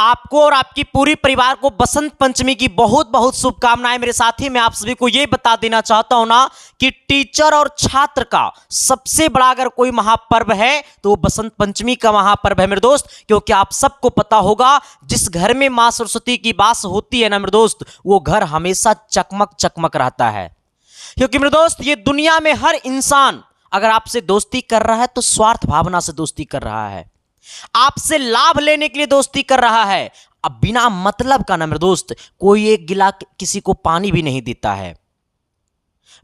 आपको और आपकी पूरी परिवार को बसंत पंचमी की बहुत बहुत शुभकामनाएं। मेरे साथी, मैं आप सभी को यह बता देना चाहता हूं ना कि टीचर और छात्र का सबसे बड़ा अगर कोई महापर्व है तो वो बसंत पंचमी का महापर्व है मेरे दोस्त। क्योंकि आप सबको पता होगा, जिस घर में मां सरस्वती की वास होती है ना मेरे दोस्त, वो घर हमेशा चकमक चकमक रहता है। क्योंकि मेरे दोस्त, ये दुनिया में हर इंसान अगर आपसे दोस्ती कर रहा है तो स्वार्थ भावना से दोस्ती कर रहा है, आपसे लाभ लेने के लिए दोस्ती कर रहा है। अब बिना मतलब का ना मेरे दोस्त कोई एक गिलास किसी को पानी भी नहीं देता है,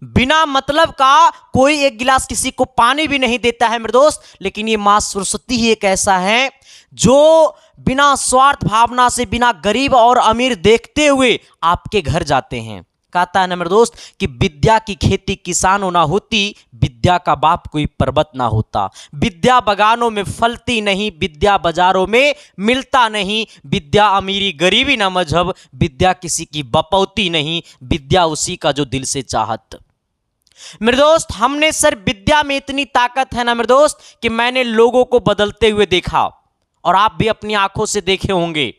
बिना मतलब का कोई एक गिलास किसी को पानी भी नहीं देता है मेरे दोस्त। लेकिन ये मां सरस्वती ही एक ऐसा है जो बिना स्वार्थ भावना से, बिना गरीब और अमीर देखते हुए आपके घर जाते हैं। कहता है ना मेरे दोस्त कि विद्या की खेती किसानों ना होती, विद्या का बाप कोई पर्वत ना होता। विद्या बगानों में फलती नहीं, विद्या बाजारों में मिलता नहीं। विद्या अमीरी गरीबी ना मजहब, विद्या किसी की बपौती नहीं, विद्या उसी का जो दिल से चाहत। मेरे दोस्त, हमने सर विद्या में इतनी ताकत है ना मेरे दोस्त कि मैंने लोगों को बदलते हुए देखा और आप भी अपनी आंखों से देखे होंगे।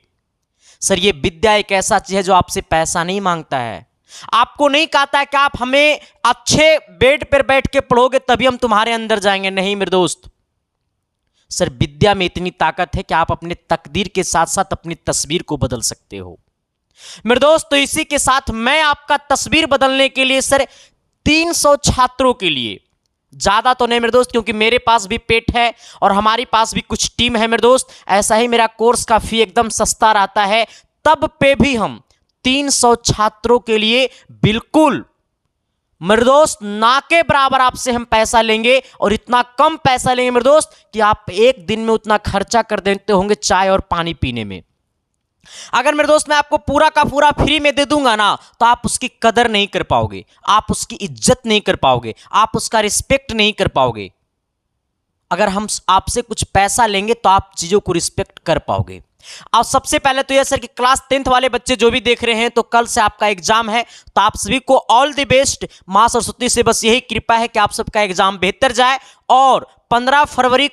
सर ये विद्या एक ऐसा चीज है जो आपसे पैसा नहीं मांगता है, आपको नहीं कहता है कि आप हमें अच्छे बेड पर बैठ के पढ़ोगे तभी हम तुम्हारे अंदर जाएंगे। नहीं मेरे दोस्त, सर विद्या में इतनी ताकत है कि आप अपने तकदीर के साथ साथ अपनी तस्वीर को बदल सकते हो मेरे दोस्त। तो इसी के साथ मैं आपका तस्वीर बदलने के लिए सर 300 छात्रों के लिए, ज्यादा तो नहीं मेरे दोस्त क्योंकि मेरे पास भी पेट है और हमारी पास भी कुछ टीम है मेरे दोस्त। ऐसा ही मेरा कोर्स का फी एकदम सस्ता रहता है, तब पे भी हम 300 छात्रों के लिए बिल्कुल मेरे दोस्त ना के बराबर आपसे हम पैसा लेंगे। और इतना कम पैसा लेंगे मेरे दोस्त कि आप एक दिन में उतना खर्चा कर देते होंगे चाय और पानी पीने में। अगर मेरे दोस्त मैं आपको पूरा का पूरा फ्री में दे दूंगा ना तो आप उसकी कदर नहीं कर पाओगे, आप उसकी इज्जत नहीं कर पाओगे, आप उसका रिस्पेक्ट नहीं कर पाओगे। अगर हम आपसे कुछ पैसा लेंगे तो आप चीजों को रिस्पेक्ट कर पाओगे। अब सबसे पहले तो यह सर कि क्लास 10th वाले बच्चे जो भी देख रहे हैं तो कल से आपका एग्जाम है, तो आप सभी को ऑल द बेस्ट। मां सरस्वती से बस यही कृपा है कि आप सबका एग्जाम बेहतर जाए। और 15 फरवरी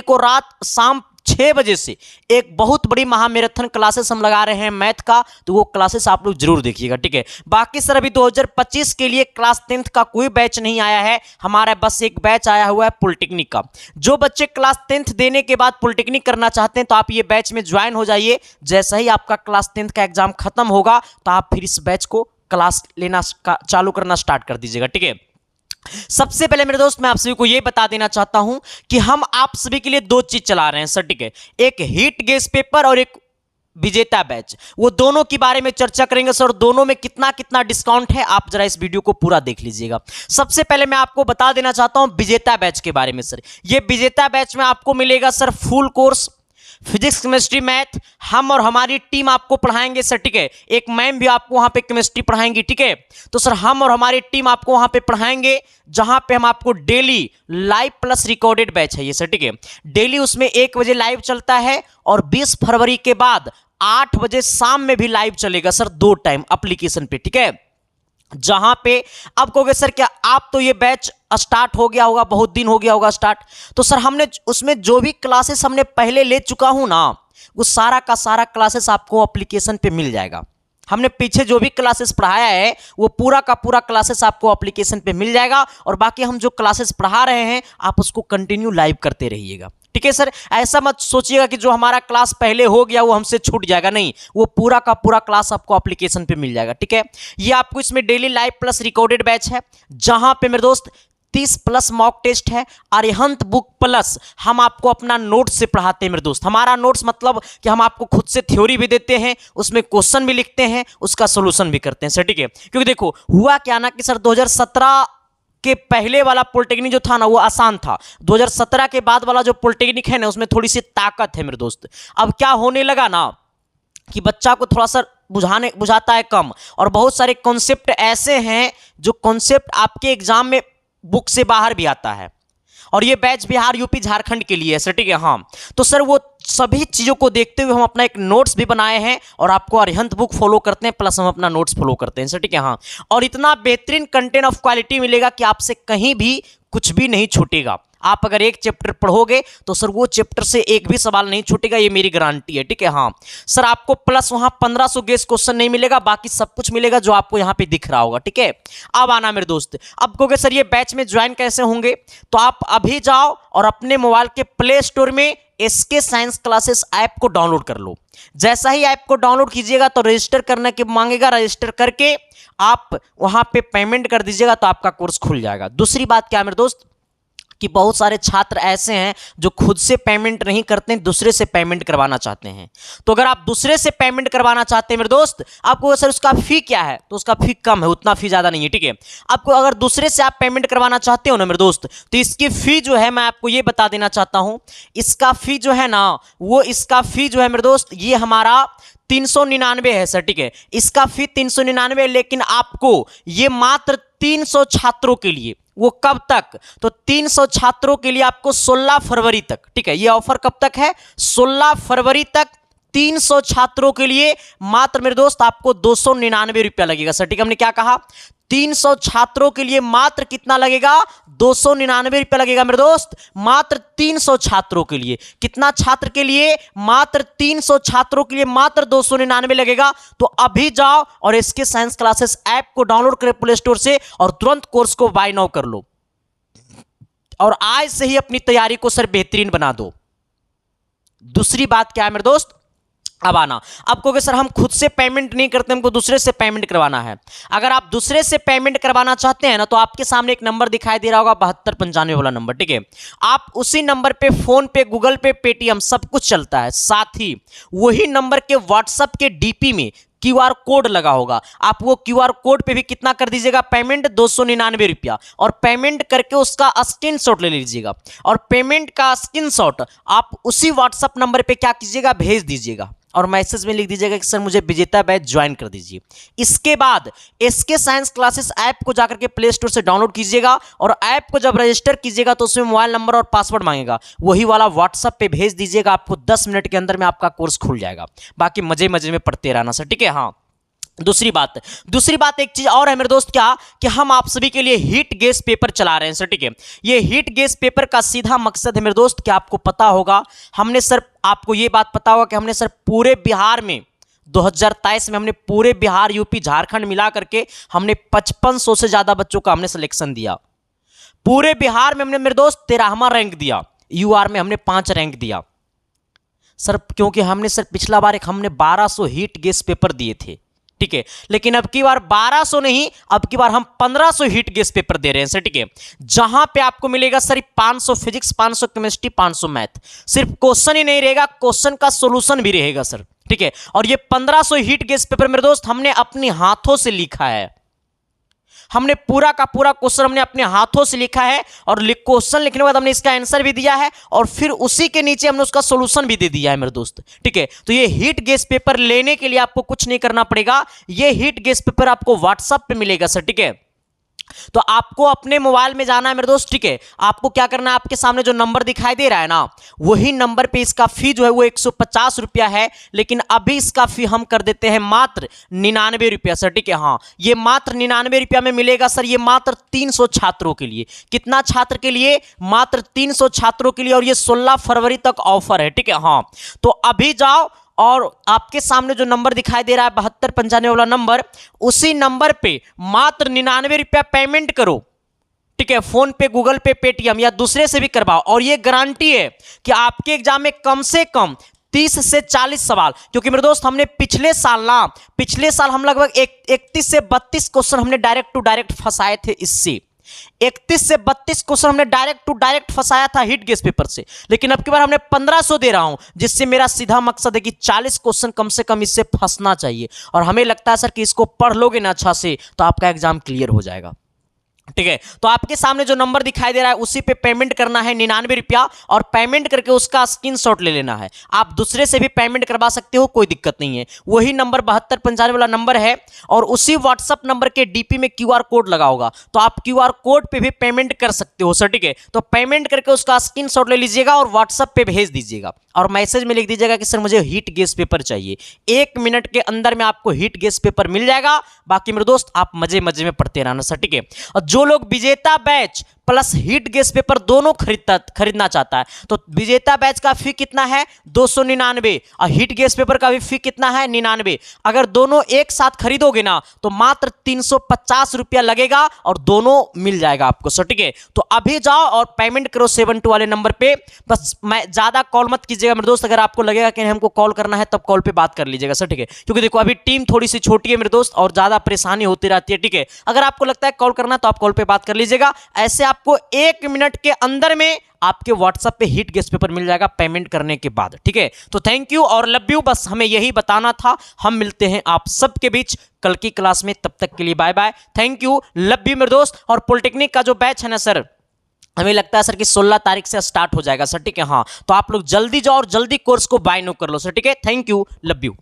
को रात शाम 6 बजे से एक बहुत बड़ी महामैराथन क्लासेस हम लगा रहे हैं मैथ का, तो वो क्लासेस आप लोग जरूर देखिएगा, ठीक है। बाकी सर अभी 2025 के लिए क्लास 10th का कोई बैच नहीं आया है, हमारा बस एक बैच आया हुआ है पॉलिटेक्निक का। जो बच्चे क्लास 10th देने के बाद पॉलिटेक्निक करना चाहते हैं तो आप ये बैच में ज्वाइन हो जाइए। जैसा ही आपका क्लास 10th का एग्जाम खत्म होगा तो आप फिर इस बैच को क्लास लेना चालू करना स्टार्ट कर दीजिएगा, ठीक है। सबसे पहले मेरे दोस्त मैं आप सभी को यह बता देना चाहता हूं कि हम आप सभी के लिए 2 चीज चला रहे हैं सर, ठीक है। एक हिट गेस पेपर और एक विजेता बैच, वो दोनों के बारे में चर्चा करेंगे सर। दोनों में कितना कितना डिस्काउंट है आप जरा इस वीडियो को पूरा देख लीजिएगा। सबसे पहले मैं आपको बता देना चाहता हूं विजेता बैच के बारे में सर। ये विजेता बैच में आपको मिलेगा sir full course physics chemistry math, हम और हमारी टीम आपको पढ़ाएंगे सर, ठीक है। एक मैम भी आपको वहां पे केमिस्ट्री पढ़ाएंगी, ठीक है। तो सर हम और हमारी टीम आपको वहां पे पढ़ाएंगे, जहां पे हम आपको daily live plus recorded batch है ये सर, ठीक है। डेली उसमें 1 बजे लाइव चलता है और 20 फरवरी के बाद 8 बजे शाम में भी लाइव चलेगा सर, 2 टाइम एप्लीकेशन पे, ठीक है। जहां पे अब कहोगे सर क्या आप तो ये बैच स्टार्ट हो गया होगा, बहुत दिन हो गया होगा स्टार्ट, तो सर हमने उसमें जो भी क्लासेस हमने पहले ले चुका हूं ना वो सारा का सारा क्लासेस आपको एप्लीकेशन पे मिल जाएगा। हमने पीछे जो भी क्लासेस पढ़ाया है वो पूरा का पूरा क्लासेस आपको एप्लीकेशन पे मिल जाएगा। और बाकी हम जो क्लासेस पढ़ा रहे हैं आप उसको कंटिन्यू लाइव करते रहिएगा, ठीक है सर। ऐसा मत सोचिएगा कि जो हमारा क्लास पहले हो गया वो हमसे छूट जाएगा, नहीं, वो पूरा का पूरा क्लास आपको एप्लीकेशन पे मिल जाएगा, ठीक है। ये आपको इसमें daily live plus recorded batch है, जहां पे मेरे दोस्त 30+ मॉक टेस्ट है। अरिहंत बुक प्लस हम आपको अपना नोट्स से पढ़ाते हैं मेरे दोस्त। हमारा नोट्स मतलब कि हम आपको खुद से थ्योरी भी देते हैं, उसमें क्वेश्चन भी लिखते हैं, उसका सोल्यूशन भी करते हैं सर, ठीक है। क्योंकि देखो हुआ क्या ना कि सर 2017 के पहले वाला पॉलिटेक्निक जो था ना वो आसान था, 2017 के बाद वाला जो पॉलिटेक्निक है ना उसमें थोड़ी सी ताकत है मेरे दोस्त। अब क्या होने लगा ना कि बच्चा को थोड़ा सा बुझाता है कम, और बहुत सारे कॉन्सेप्ट ऐसे हैं जो कॉन्सेप्ट आपके एग्जाम में बुक से बाहर भी आता है। और ये बैच बिहार यूपी झारखंड के लिए है सर, ठीक है। हाँ, तो सर वो सभी चीज़ों को देखते हुए हम अपना एक नोट्स भी बनाए हैं और आपको अरिहंत बुक फॉलो करते हैं प्लस हम अपना नोट्स फॉलो करते हैं सर, ठीक है। हाँ, और इतना बेहतरीन कंटेंट ऑफ क्वालिटी मिलेगा कि आपसे कहीं भी कुछ भी नहीं छूटेगा। आप अगर एक चैप्टर पढ़ोगे तो सर वो चैप्टर से एक भी सवाल नहीं छूटेगा, ये मेरी गारंटी है, ठीक है। हाँ सर, आपको प्लस वहां 1500 गेस क्वेश्चन नहीं मिलेगा, बाकी सब कुछ मिलेगा जो आपको यहाँ पे दिख रहा होगा, ठीक है। अब आना मेरे दोस्त, अब कहोगे सर ये बैच में ज्वाइन कैसे होंगे, तो आप अभी जाओ और अपने मोबाइल के प्ले स्टोर में एसके साइंस क्लासेस ऐप को डाउनलोड कर लो। जैसा ही ऐप को डाउनलोड कीजिएगा तो रजिस्टर करने के मांगेगा, रजिस्टर करके आप वहां पे पेमेंट कर दीजिएगा तो आपका कोर्स खुल जाएगा। दूसरी बात क्या है मेरे दोस्त, कि बहुत सारे छात्र ऐसे हैं जो खुद से पेमेंट नहीं करते हैं, दूसरे से पेमेंट करवाना चाहते हैं। तो अगर आप दूसरे से पेमेंट करवाना चाहते हैं मेरे दोस्त, आपको सर उसका फी क्या है, तो उसका फी कम है, उतना फी ज़्यादा नहीं है, ठीक है। आपको अगर दूसरे से आप पेमेंट करवाना चाहते हो ना मेरे दोस्त, तो इसकी फ़ी जो है मैं आपको ये बता देना चाहता हूँ, इसका फ़ी जो है ना, वो इसका फ़ी जो है मेरे दोस्त, ये हमारा 399 है सर, ठीक है। इसका फी 399, लेकिन आपको ये मात्र 300 छात्रों के लिए, वो कब तक, तो 300 छात्रों के लिए आपको 16 फरवरी तक, ठीक है। ये ऑफर कब तक है, 16 फरवरी तक 300 छात्रों के लिए मात्र मेरे दोस्त आपको 299 रुपया लगेगा सर, ठीक है। हमने क्या कहा, 300 छात्रों के लिए मात्र कितना लगेगा, 299 रुपया लगेगा मेरे दोस्त, मात्र 300 छात्रों के लिए। कितना छात्र के लिए, मात्र 300 छात्रों के लिए मात्र 299 लगेगा। तो अभी जाओ और इसके साइंस क्लासेस ऐप को डाउनलोड करें प्ले स्टोर से और तुरंत कोर्स को बाय नाउ कर लो और आज से ही अपनी तैयारी को सर बेहतरीन बना दो। दूसरी बात क्या है मेरे दोस्त, अब आना, अब कहोगे सर हम खुद से पेमेंट नहीं करते, हमको दूसरे से पेमेंट करवाना है। अगर आप दूसरे से पेमेंट करवाना चाहते हैं ना, तो आपके सामने एक नंबर दिखाई दे रहा होगा 7295 वाला नंबर, ठीक है। आप उसी नंबर पे फोन पे, गूगल पे, पेटीएम सब कुछ चलता है। साथ ही वही नंबर के व्हाट्सएप के डीपी में क्यूआर कोड लगा होगा, आप वो क्यूआर कोड पे भी कितना कर दीजिएगा पेमेंट, 299 रुपया, और पेमेंट करके उसका स्क्रीनशॉट ले लीजिएगा और पेमेंट का स्क्रीनशॉट आप उसी व्हाट्सएप नंबर पे क्या कीजिएगा, भेज दीजिएगा और मैसेज में लिख दीजिएगा कि सर मुझे विजेता बैच ज्वाइन कर दीजिए। इसके बाद एसके साइंस क्लासेस ऐप को जाकर के प्ले स्टोर से डाउनलोड कीजिएगा और ऐप को जब रजिस्टर कीजिएगा तो उसमें मोबाइल नंबर और पासवर्ड मांगेगा, वही वाला व्हाट्सएप पे भेज दीजिएगा। आपको 10 मिनट के अंदर में आपका कोर्स खुल जाएगा। बाकी मजे मजे में पढ़ते रहना सर, ठीक है। हाँ दूसरी बात एक चीज और है मेरे दोस्त, क्या कि हम आप सभी के लिए हीट गैस पेपर चला रहे हैं सर, ठीक है। ये हीट गैस पेपर का सीधा मकसद है मेरे दोस्त, क्या आपको पता होगा, हमने सर, आपको ये बात पता होगा कि हमने सर पूरे बिहार में 2023 में हमने पूरे बिहार, यूपी, झारखंड मिला करके हमने 5500 से ज्यादा बच्चों का हमने सिलेक्शन दिया। पूरे बिहार में हमने मेरे दोस्त 13वां रैंक दिया, यूआर में हमने 5 रैंक दिया सर, क्योंकि हमने सर पिछला बार हमने 1200 हीट गैस पेपर दिए थे, ठीक है। लेकिन अब की बार 1200 नहीं, अब की बार हम 1500 हीट गैस पेपर दे रहे हैं सर, ठीक है। जहां पे आपको मिलेगा सर 500 फिजिक्स, 500 केमिस्ट्री, 500 मैथ। सिर्फ क्वेश्चन ही नहीं रहेगा, क्वेश्चन का सॉल्यूशन भी रहेगा सर, ठीक है। और ये 1500 हीट गैस पेपर मेरे दोस्त हमने अपने हाथों से लिखा है, हमने पूरा का पूरा क्वेश्चन हमने अपने हाथों से लिखा है और क्वेश्चन लिखने के बाद हमने इसका आंसर भी दिया है और फिर उसी के नीचे हमने उसका सॉल्यूशन भी दे दिया है मेरे दोस्त, ठीक है। तो ये हीट गैस पेपर लेने के लिए आपको कुछ नहीं करना पड़ेगा, ये हीट गैस पेपर आपको व्हाट्सएप पे मिलेगा सर, ठीक है। तो आपको अपने मोबाइल में जाना है मेरे दोस्त, ठीक है। आपको क्या करना है, आपके सामने जो नंबर दिखाई दे रहा है ना, वही नंबर पे इसका फी जो है वो 150 रुपया है, लेकिन अभी इसका फी हम कर देते हैं मात्र 99 रुपया सर, ठीक है। हाँ ये मात्र 99 रुपया में मिलेगा सर, ये मात्र 300 छात्रों के लिए। कितना छात्र के लिए, मात्र 300 छात्रों के लिए, और ये 16 फरवरी तक ऑफर है, ठीक है। हाँ तो अभी जाओ और आपके सामने जो नंबर दिखाई दे रहा है 7295 वाला नंबर, उसी नंबर पे मात्र 99 रुपया पेमेंट करो, ठीक है। फोन पे, गूगल पे, पेटीएम या दूसरे से भी करवाओ, और ये गारंटी है कि आपके एग्जाम में कम से कम 30 से 40 सवाल, क्योंकि मेरे दोस्त हमने पिछले साल हम लगभग 31 से 32 क्वेश्चन हमने डायरेक्ट टू डायरेक्ट फंसाए थे। इससे 31 से 32 क्वेश्चन हमने डायरेक्ट टू डायरेक्ट फंसाया था हीट गैस पेपर से, लेकिन अब की बार हमने 1500 दे रहा हूं, जिससे मेरा सीधा मकसद है कि 40 क्वेश्चन कम से कम इससे फंसना चाहिए। और हमें लगता है सर कि इसको पढ़ लोगे ना अच्छा से तो आपका एग्जाम क्लियर हो जाएगा, ठीक है। तो आपके सामने जो नंबर दिखाई दे रहा है उसी पे पेमेंट करना है 99 रुपया, और पेमेंट करके उसका स्क्रीनशॉट ले लेना है। आप दूसरे से भी पेमेंट करवा सकते हो, कोई दिक्कत नहीं है। वही नंबर 7295 वाला नंबर है और उसी व्हाट्सएप नंबर के डीपी में क्यूआर कोड लगा होगा, तो आप क्यूआर कोड पे भी पेमेंट कर सकते हो सर, ठीक है। तो पेमेंट करके उसका स्क्रीनशॉट ले लीजिएगा और व्हाट्सएप पे भेज दीजिएगा और मैसेज में लिख दीजिएगा कि सर मुझे हीट गैस पेपर चाहिए। 1 मिनट के अंदर में आपको हीट गैस पेपर मिल जाएगा। बाकी मेरे दोस्त आप मजे मजे में पढ़ते रहना सर, ठीक है। और जो लोग विजेता batch plus heat gas paper दोनों खरीदना चाहता है तो विजेता बैच का फी कितना है 299 और हीट गैस पेपर का भी फी कितना है 99। अगर दोनों एक साथ खरीदोगे ना तो मात्र 350 रुपया लगेगा और दोनों मिल जाएगा आपको। सो ठीक है, तो अभी जाओ और पेमेंट करो 72 वाले नंबर पे। बस मैं ज्यादा कॉल मत कीजिएगा मेरे दोस्त, अगर आपको लगेगा कि हमको कॉल करना है तब कॉल पे बात कर लीजिएगा। सर ठीक है, क्योंकि देखो अभी टीम थोड़ी सी छोटी है मेरे दोस्त और ज्यादा परेशानी होती रहती है। ठीक है, अगर आपको लगता है कॉल करना तो आप कॉल पे बात कर लीजिएगा। ऐसे आपको 1 मिनट के अंदर में आपके व्हाट्सएप पे हीट गैस पेपर मिल जाएगा पेमेंट करने के बाद। ठीक है, तो थैंक यू और लव यू, बस हमें यही बताना था। हम मिलते हैं आप सबके बीच कल की क्लास में, तब तक के लिए bye bye, thank you, love you मेरे दोस्त। और पॉलिटेक्निक का जो बैच है ना सर, हमें लगता है सर कि 16 तारीख से स्टार्ट हो जाएगा सर। ठीक है, हाँ, तो आप लोग जल्दी जाओ और जल्दी कोर्स को बाय नो कर लो सर। ठीक है, थैंक यू, लव यू।